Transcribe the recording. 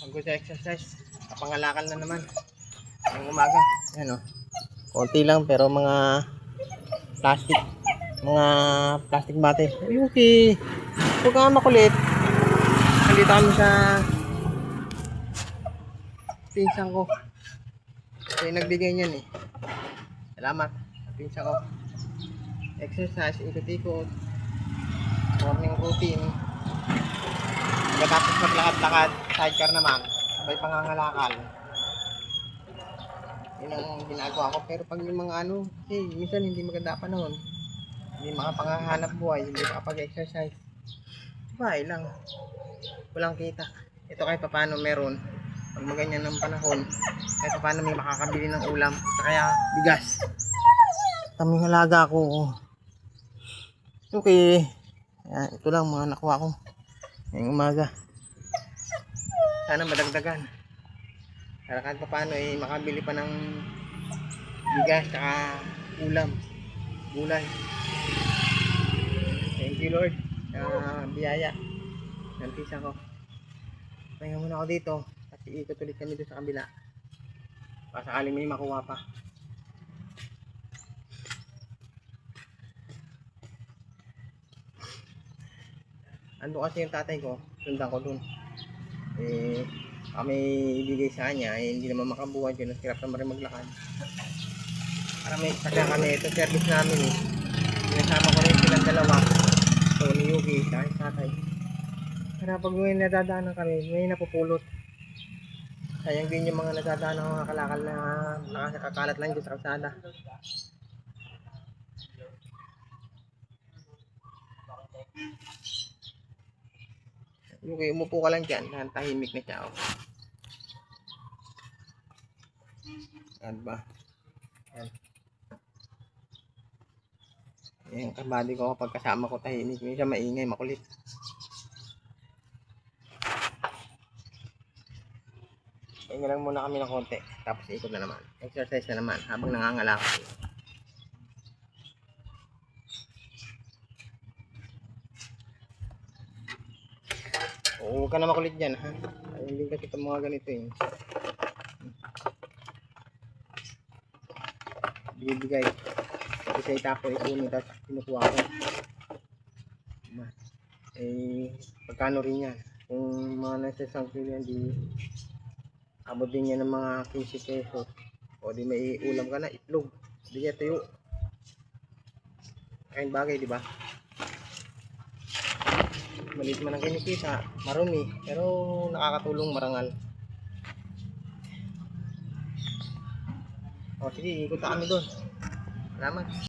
Pagod sa exercise. Kapangalakal na naman. Ngayong umaga. Ayan o. Konti lang pero mga plastic. Mga plastic bottle. Okay. Huwag ka makulit. Nandito kami sa pinsan ko. Kasi nagbigay niyan eh. Salamat. Pinsan ko. Exercise, ikot-ikot. Morning routine. Pagkatapos maglakad-lakad, sidecar naman. May pangangalakal. Yun ang ginagawa ko. Pero pag yung mga minsan hindi maganda pa noon. Hindi makapangahanap buhay, hindi makapag-exercise. Bahay lang. Walang kita. Ito kahit paano meron. Pag maganyan ng panahon, kahit paano may makakabili ng ulam. Kaya bigas. Kaming halaga ko. Okay. Ayan, ito lang mga nakuha ko. Ngayong umaga. Sana madagdagan. Para kahit paano makabili pa ng bigas saka ulam. Gulay. Thank you Lord. Biyaya. Nantisa ko. Pahinga muna ako dito. Kasi ikot ulit kami doon sa kabila. Para sakali may makuha pa. Ando kasi yung tatay ko. Sundan ko doon. Kami ibigay sa kanya. Hindi naman makabuhay yun. Hirap naman rin maglakad. Para may sakya kami. Ito service namin eh. Sinasama ko rin silang dalawa. So ni Yuki sa tatay. Para pag may nadadaanan kami, may napupulot. Sayang din yung mga nadadaanan ng mga kalakal na nakakakalat lang dyan sa kalsada. Yuki, umupo ka lang dyan. Tahimik na siya. Yan ba? Yan. Yan, kabady ko kapag kasama ko tahimik. Minsan maingay, makulit. Hinga lang muna kami ng konti. Tapos ikot na naman. Exercise na naman habang nangangalakal. Huwag ka na makulit dyan ha. Ayun din kasi itong mga ganito eh. Bibigay. Isa itapo ikunin tapos pinukuha ko. Pagkano rin yan. Kung mga nasa isang kilo yan di abot din yan ng mga 15 pesos. O di may ulam ka na, itlog. Di kaya tuyo. Kain bagay di ba? Maliit man ang kinikita, marumi, pero nakakatulong marangal. O sige, ikot na kami doon. Salamat.